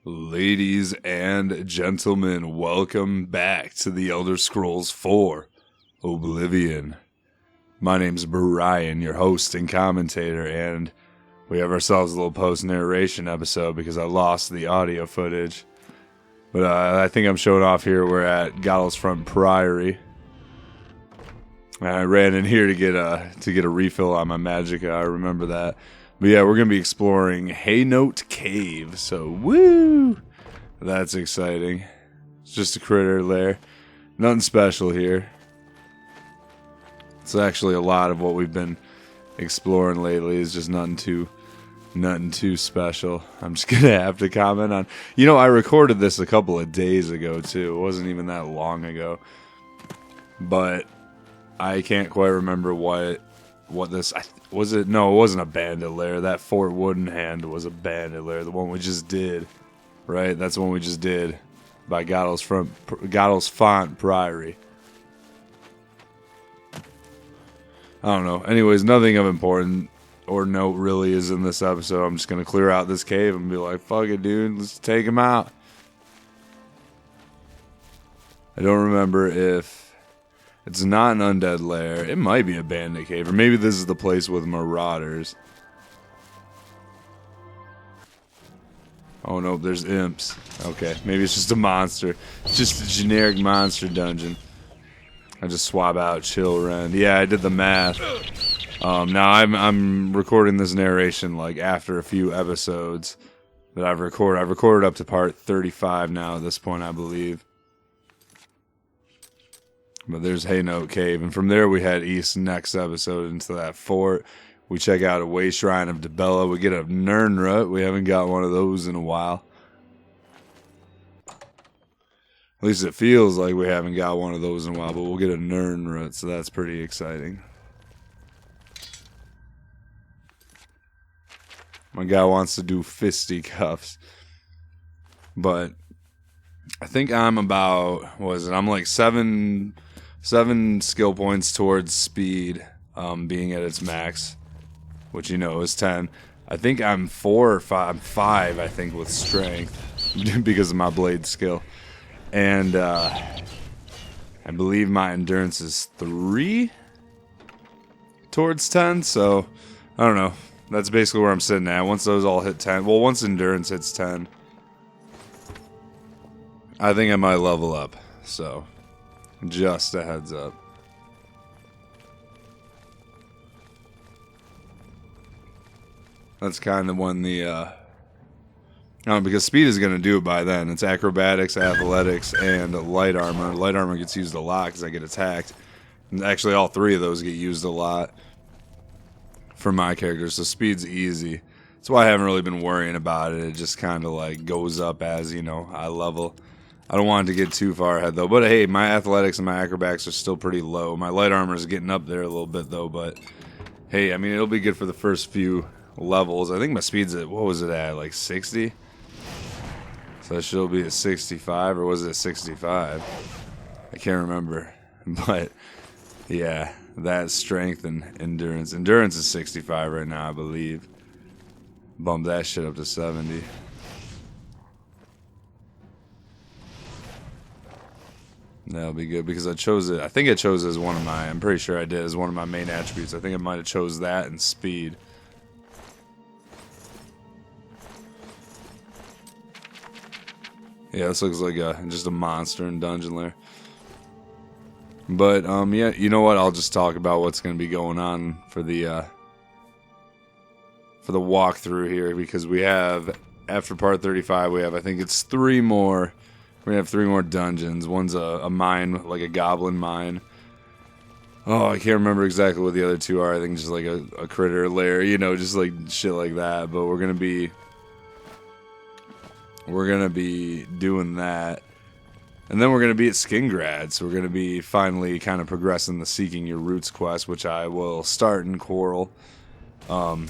Ladies and gentlemen, welcome back to the Elder Scrolls 4 Oblivion. My name's Brian, your host and commentator, and we have ourselves a little post-narration episode because I lost the audio footage. But I think I'm showing off here. We're at Gallows Priory. I ran in here to get a refill on my magicka. I remember that. But yeah, we're going to be exploring Haynote Cave, so woo! That's exciting. It's just a critter lair. Nothing special here. It's actually a lot of what we've been exploring lately is just nothing too special. I'm just going to have to comment on... You know, I recorded this a couple of days ago, too. It wasn't even that long ago. But I can't quite remember what this... Was it? No, it wasn't a bandit lair. That Fort Woodenhand was a bandit lair. The one we just did. Right? That's the one we just did. By Gallows Font Priory. I don't know. Anyways, nothing of important or note really is in this episode. I'm just going to clear out this cave and be like, fuck it, dude. Let's take him out. I don't remember if... It's not an undead lair. It might be a bandit cave. Or maybe this is the place with marauders. Oh no, there's imps. Okay, maybe it's just a monster. It's just a generic monster dungeon. I just swap out Chillrend. Yeah, I did the math. Now I'm recording this narration like after a few episodes that I've recorded. I've recorded up to part 35 now at this point, I believe. But there's Haynote Cave, and from there we head east next episode into that fort. We check out a way shrine of Dibella. We get a Nirnroot. We haven't got one of those in a while. At least it feels like we haven't got one of those in a while, but we'll get a Nirnroot, so that's pretty exciting. My guy wants to do fisticuffs. But I think I'm about, what is it? I'm like seven skill points towards speed, being at its max, which you know is 10. I think I'm 4 or 5. I'm 5, I think, with strength because of my blade skill, and I believe my endurance is 3 towards 10. So I don't know. That's basically where I'm sitting at. Once those all hit 10, well, once endurance hits 10, I think I might level up. So. Just a heads up. That's kind of when the because speed is going to do it by then. It's acrobatics, athletics, and light armor. Light armor gets used a lot because I get attacked. And actually, all 3 of those get used a lot for my character. So speed's easy. That's why I haven't really been worrying about it. It just kind of like goes up as, you know, I level. I don't want it to get too far ahead, though. But, hey, my athletics and my acrobatics are still pretty low. My light armor is getting up there a little bit, though. But, hey, I mean, it'll be good for the first few levels. I think my speed's at, what was it at, like 60? So it should be at 65, or was it at 65? I can't remember. But, yeah, that strength and endurance. Endurance is 65 right now, I believe. Bump that shit up to 70. That'll be good because I chose it. I think I chose it as one of my... I'm pretty sure I did as one of my main attributes. I think I might have chose that and speed. Yeah, this looks like just a monster in Dungeon Lair. But, yeah, you know what? I'll just talk about what's going to be going on for the walkthrough here because we have, after part 35, we have, I think it's 3 more... We're going to have 3 more dungeons. One's a mine, like a goblin mine. Oh, I can't remember exactly what the other 2 are. I think just like a critter lair, you know, just like shit like that. But we're going to be doing that. And then we're going to be at Skingrad. So we're going to be finally kind of progressing the Seeking Your Roots quest, which I will start in Coral. When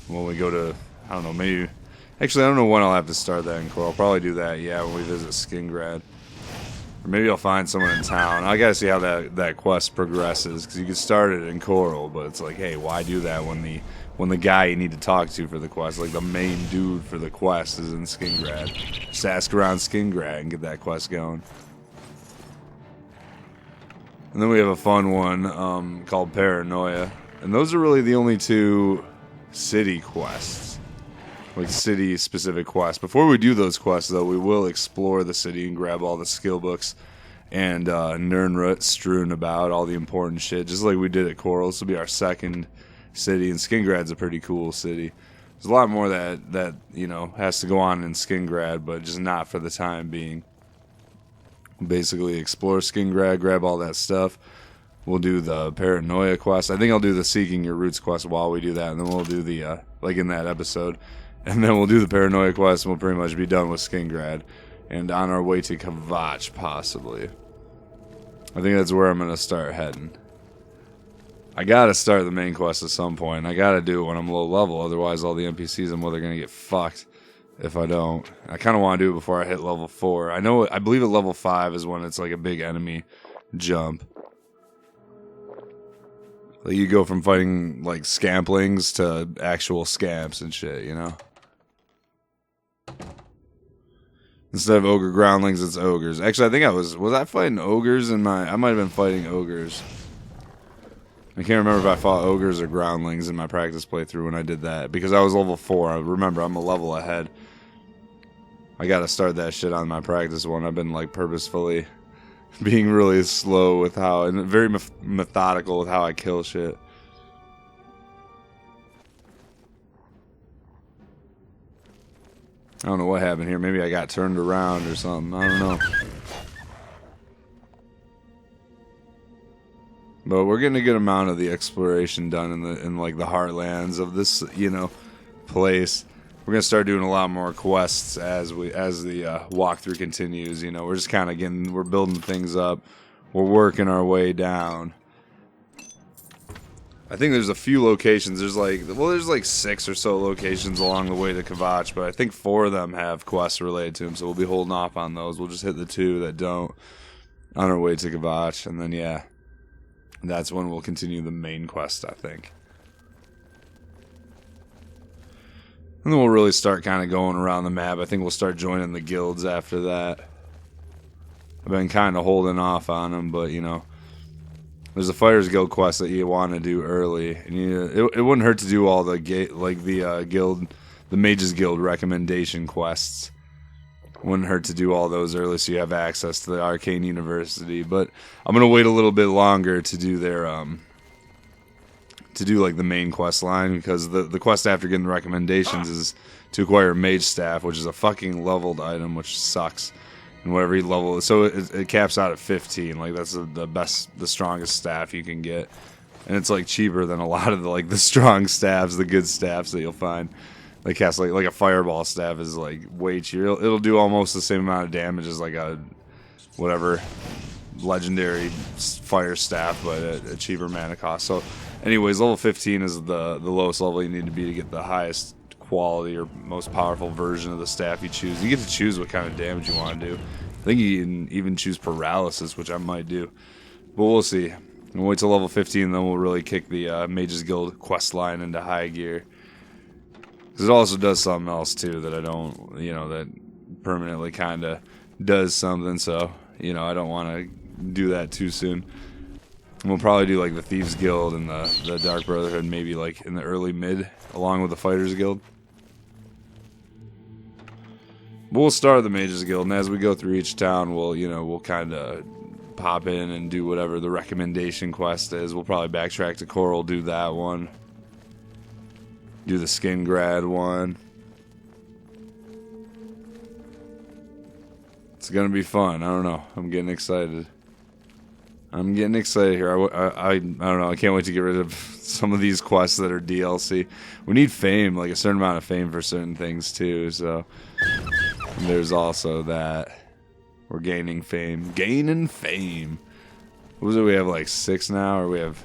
we go to, I don't know, maybe... Actually, I don't know when I'll have to start that in Coral. I'll probably do that, yeah, when we visit Skingrad. Or maybe I'll find someone in town. I gotta see how that quest progresses, because you can start it in Coral, but it's like, hey, why do that when the guy you need to talk to for the quest, like the main dude for the quest, is in Skingrad? Just ask around Skingrad and get that quest going. And then we have a fun one called Paranoia. And those are really the only two city quests. Like city-specific quests. Before we do those quests, though, we will explore the city and grab all the skill books and Nirnroot strewn about, all the important shit, just like we did at Coral. This will be our second city, and Skingrad's a pretty cool city. There's a lot more that you know, has to go on in Skingrad, but just not for the time being. Basically explore Skingrad, grab all that stuff. We'll do the Paranoia quest. I think I'll do the Seeking Your Roots quest while we do that, and then we'll do the, like in that episode. And then we'll do the Paranoia quest, and we'll pretty much be done with Skingrad. And on our way to Kvatch, possibly. I think that's where I'm going to start heading. I gotta start the main quest at some point. I gotta do it when I'm low level, otherwise all the NPCs I'm with are gonna get fucked if I don't. I kind of want to do it before I hit level 4. I believe at level 5 is when it's like a big enemy jump. Like you go from fighting like scamplings to actual scamps and shit, you know? Instead of ogre groundlings, it's ogres. Actually, I think was I fighting ogres in my... I might have been fighting ogres. I can't remember if I fought ogres or groundlings in my practice playthrough when I did that, because I was level 4. I remember I'm a level ahead. I gotta start that shit on my practice one. I've been like purposefully being really slow with how, and very methodical with how I kill shit. I don't know what happened here. Maybe I got turned around or something. I don't know. But we're getting a good amount of the exploration done in like the heartlands of this, you know, place. We're gonna start doing a lot more quests as the walkthrough continues. You know, we're just kind of we're building things up. We're working our way down. I think there's a few locations. There's like 6 or so locations along the way to Kvatch, but I think 4 of them have quests related to them. So we'll be holding off on those. We'll just hit the 2 that don't on our way to Kvatch, and then yeah. That's when we'll continue the main quest, I think. And then we'll really start kind of going around the map. I think we'll start joining the guilds after that. I've been kind of holding off on them, but you know, there's a Fighters Guild quest that you want to do early, and it wouldn't hurt to do all the guild, the Mages Guild recommendation quests. Wouldn't hurt to do all those early so you have access to the Arcane University, but I'm gonna wait a little bit longer to do their to do like the main quest line, because the quest after getting the recommendations is to acquire Mage Staff, which is a fucking leveled item, which sucks. And whatever you level, so it caps out at 15. Like that's the strongest staff you can get, and it's like cheaper than a lot of the strong staffs, the good staffs that you'll find. They cast like a fireball staff is like way cheaper. It'll do almost the same amount of damage as like a whatever legendary fire staff, but a cheaper mana cost. So, anyways, level 15 is the lowest level you need to be to get the highest quality or most powerful version of the staff you choose. You get to choose what kind of damage you want to do. I think you can even choose paralysis, which I might do, but we'll see. We'll wait till level 15, then we'll really kick the Mages Guild quest line into high gear. Because it also does something else too that I don't, you know, that permanently kind of does something. So, you know, I don't want to do that too soon. And we'll probably do like the Thieves Guild and the Dark Brotherhood, maybe like in the early mid, along with the Fighters Guild. But we'll start the Mages Guild, and as we go through each town, we'll kind of pop in and do whatever the recommendation quest is. We'll probably backtrack to Coral, do that one. Do the Skingrad one. It's gonna be fun. I don't know. I'm getting excited. Here. I don't know. I can't wait to get rid of some of these quests that are DLC. We need fame, like a certain amount of fame for certain things too. So there's also that. We're gaining fame. What was it? We have like 6 now, or we have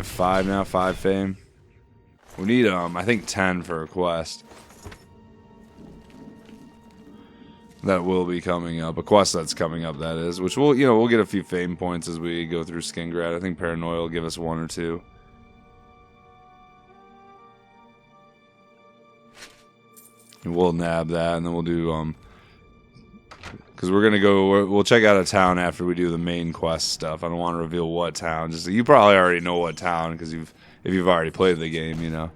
5 now. 5 fame. We need I think 10 for a quest. That will be coming up. A quest that's coming up, that is. Which we'll get a few fame points as we go through Skingrad. I think Paranoia will give us 1 or 2. And we'll nab that, and then we'll do, because we're going to we'll check out a town after we do the main quest stuff. I don't want to reveal what town. Just you probably already know what town, because if you've already played the game, you know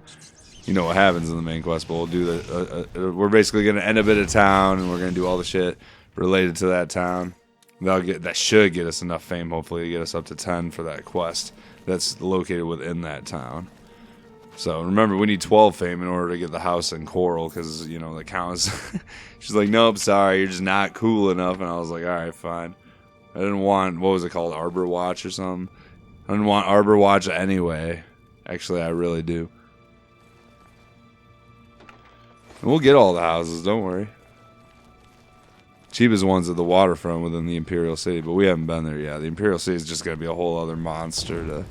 what happens in the main quest. But we'll do we're basically going to end up at a town, and we're going to do all the shit related to that town. That should get us enough fame, hopefully, to get us up to 10 for that quest that's located within that town. So remember, we need 12 fame in order to get the house in Coral, because the count is. She's like, nope, sorry, you're just not cool enough. And I was like, all right, fine. I didn't want, what was it called, Arbor Watch or something. I didn't want Arbor Watch anyway. Actually, I really do. And we'll get all the houses, don't worry. Cheapest ones at the waterfront within the Imperial City, but we haven't been there yet. The Imperial City is just going to be a whole other monster to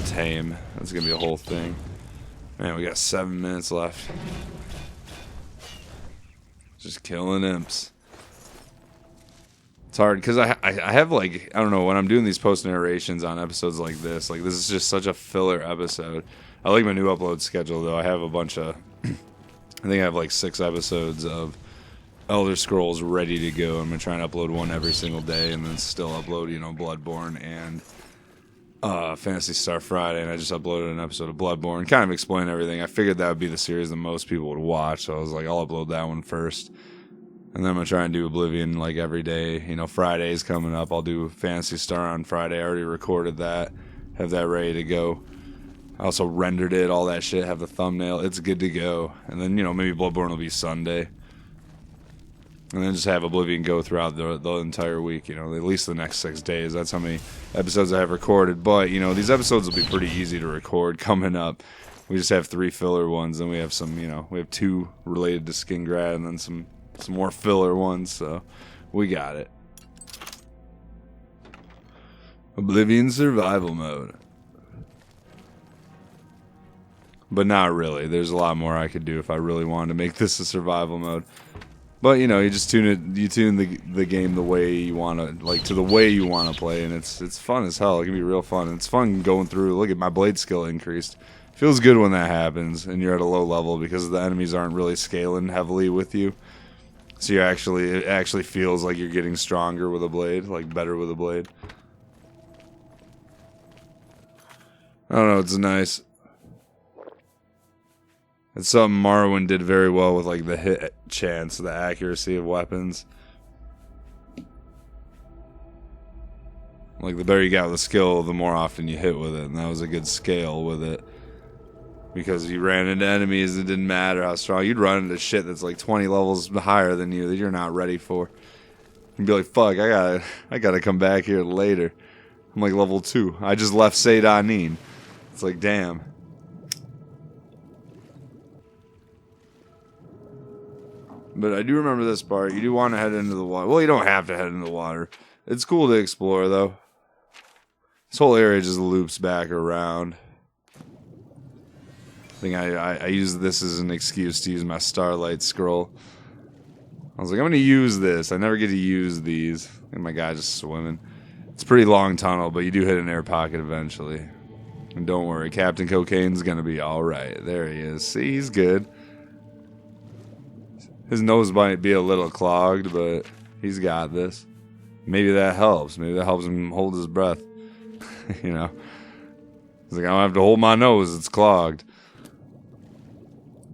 tame. It's going to be a whole thing. Man, we got 7 minutes left. Just killing imps. It's hard because I have, like, I don't know, when I'm doing these post narrations on episodes like this is just such a filler episode. I like my new upload schedule, though. I have a bunch of, I think I have like 6 episodes of Elder Scrolls ready to go. I'm going to try and upload one every single day, and then still upload, Bloodborne and Phantasy Star Friday, and I just uploaded an episode of Bloodborne, kind of explain everything. I figured that would be the series that most people would watch, so I was like, I'll upload that one first. And then I'm going to try and do Oblivion like every day. Friday's coming up. I'll do Phantasy Star on Friday. I already recorded that. Have that ready to go. I also rendered it, all that shit, have the thumbnail. It's good to go. And then, maybe Bloodborne will be Sunday. And then just have Oblivion go throughout the entire week, at least the next 6 days. That's how many episodes I have recorded. But, these episodes will be pretty easy to record coming up. We just have 3 filler ones, and we have some, we have 2 related to Skingrad, and then some more filler ones, so we got it. Oblivion survival mode. But not really. There's a lot more I could do if I really wanted to make this a survival mode. But, you just tune the game the way you want to, like, to the way you want to play, and it's fun as hell. It can be real fun. And it's fun going through. Look at my blade skill increased. Feels good when that happens, and you're at a low level because the enemies aren't really scaling heavily with you. So it actually feels like you're getting stronger with a blade, like better with a blade. I don't know, it's nice. It's something Morrowind did very well with, like, the hit chance, the accuracy of weapons. Like, the better you got with the skill, the more often you hit with it, and that was a good scale with it. Because you ran into enemies, it didn't matter how strong. You'd run into shit that's like 20 levels higher than you that you're not ready for. You'd be like, fuck, I gotta come back here later. I'm like level 2. I just left Seyda-Nin. It's like, damn. But I do remember this part. You do want to head into the water. Well, you don't have to head into the water. It's cool to explore, though. This whole area just loops back around. I think I use this as an excuse to use my Starlight Scroll. I was like, I'm going to use this. I never get to use these. And my guy just swimming. It's a pretty long tunnel, but you do hit an air pocket eventually. And don't worry, Captain Cocaine's going to be alright. There he is. See, he's good. His nose might be a little clogged, but he's got this. Maybe that helps. Maybe that helps him hold his breath. He's like, I don't have to hold my nose. It's clogged.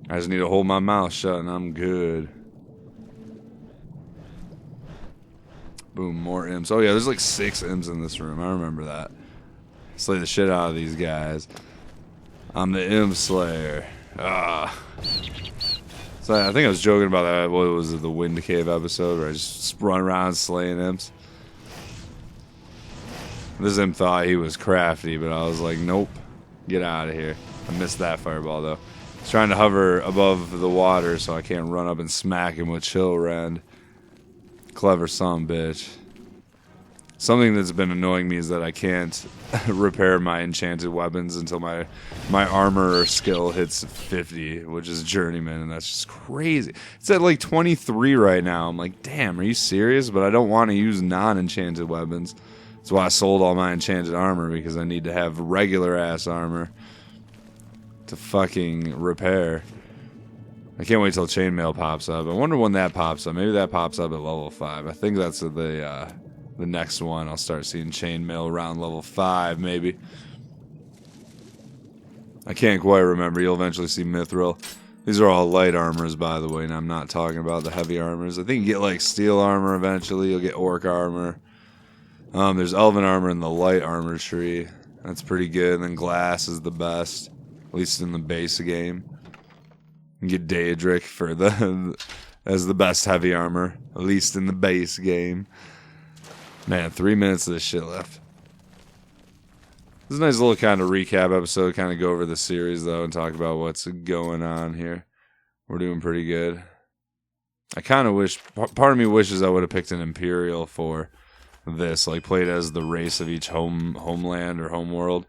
I just need to hold my mouth shut and I'm good. Boom, more imps. Oh yeah, there's like 6 imps in this room. I remember that. Slay the shit out of these guys. I'm the imp slayer. So I think I was joking about that. What was it, the Wind Cave episode where I just run around slaying imps? This imp thought he was crafty, but I was like, nope. Get out of here. I missed that fireball though. He's trying to hover above the water so I can't run up and smack him with chill rend. Clever son bitch. Something that's been annoying me is that I can't repair my enchanted weapons until my armor skill hits 50, which is journeyman, and that's just crazy. It's at like 23 right now. I'm like, damn, are you serious? But I don't want to use non-enchanted weapons. That's why I sold all my enchanted armor, because I need to have regular ass armor to fucking repair. I can't wait till chainmail pops up. I wonder when that pops up. Maybe that pops up at level 5. I think that's the next one. I'll start seeing chainmail around level 5, maybe. I can't quite remember. You'll eventually see mithril. These are all light armors, by the way, and I'm not talking about the heavy armors. I think you get like steel armor eventually. You'll get orc armor. There's elven armor in the light armor tree. That's pretty good. And then glass is the best, at least in the base game. You get Daedric for as the best heavy armor, at least in the base game. Man, 3 minutes of this shit left. This is a nice little kind of recap episode, kind of go over the series though and talk about what's going on here. We're doing pretty good. I kind of wish, part of me wishes I would have picked an Imperial for this, like played as the race of each homeland or homeworld.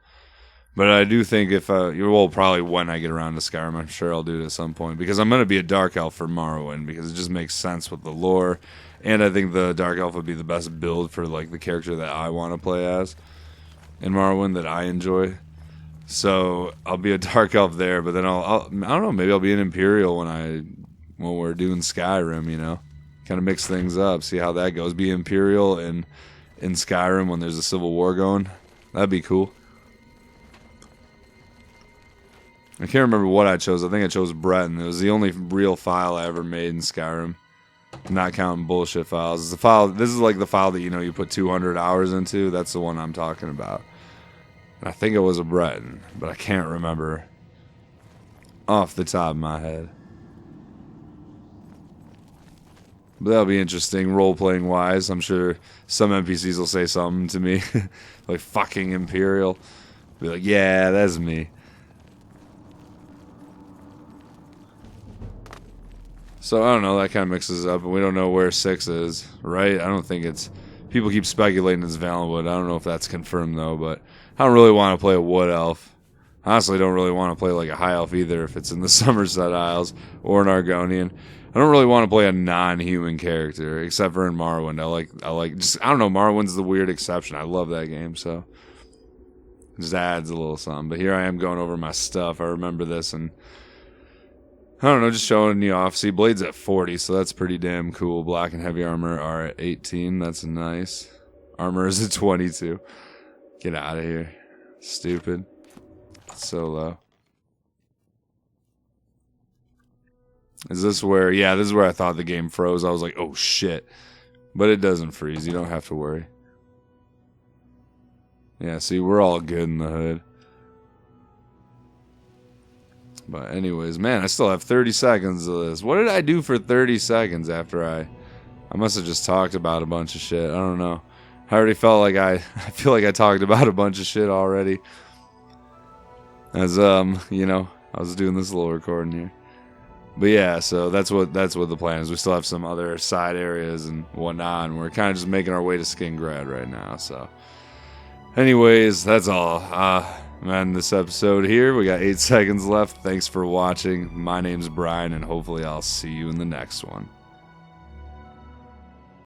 But I do think if, well, probably when I get around to Skyrim, I'm sure I'll do it at some point. Because I'm going to be a Dark Elf for Morrowind, because it just makes sense with the lore. And I think the Dark Elf would be the best build for, like, the character that I want to play as in Morrowind, that I enjoy. So I'll be a Dark Elf there, but then I don't know, maybe I'll be an Imperial when we're doing Skyrim, you know? Kind of mix things up, see how that goes. Be Imperial in Skyrim when there's a civil war going. That'd be cool. I can't remember what I chose. I think I chose Breton. It was the only real file I ever made in Skyrim. Not counting bullshit files. It's the file. This is like the file that, you know, you put 200 hours into. That's the one I'm talking about. And I think it was a Breton, but I can't remember off the top of my head. But that'll be interesting, role-playing wise. I'm sure some NPCs will say something to me, like fucking Imperial. Be like, yeah, that's me. So, I don't know, that kind of mixes up, and we don't know where 6 is, right? I don't think it's... People keep speculating it's Valenwood. I don't know if that's confirmed, though, but I don't really want to play a Wood Elf. Honestly, don't really want to play like a High Elf either if it's in the Somerset Isles or an Argonian. I don't really want to play a non-human character, except for in Morrowind. I don't know, Morrowind's the weird exception. I love that game, so... It just adds a little something. But here I am going over my stuff. I remember this, and... I don't know, just showing you off. See, Blade's at 40, so that's pretty damn cool. Black and heavy armor are at 18. That's nice. Armor is at 22. Get out of here. Stupid. So low. Is this where... Yeah, this is where I thought the game froze. I was like, oh shit. But it doesn't freeze. You don't have to worry. Yeah, see, we're all good in the hood. But anyways, man, I still have 30 seconds of this. What did I do for 30 seconds after I must have just talked about a bunch of shit. I don't know. I already felt like I feel like I talked about a bunch of shit already. As you know, I was doing this little recording here. But yeah, so that's what the plan is. We still have some other side areas and whatnot, and we're kind of just making our way to Skingrad right now. So anyways, that's all. Man, this episode here, we got 8 seconds left. Thanks for watching. My name's Brian, and hopefully I'll see you in the next one.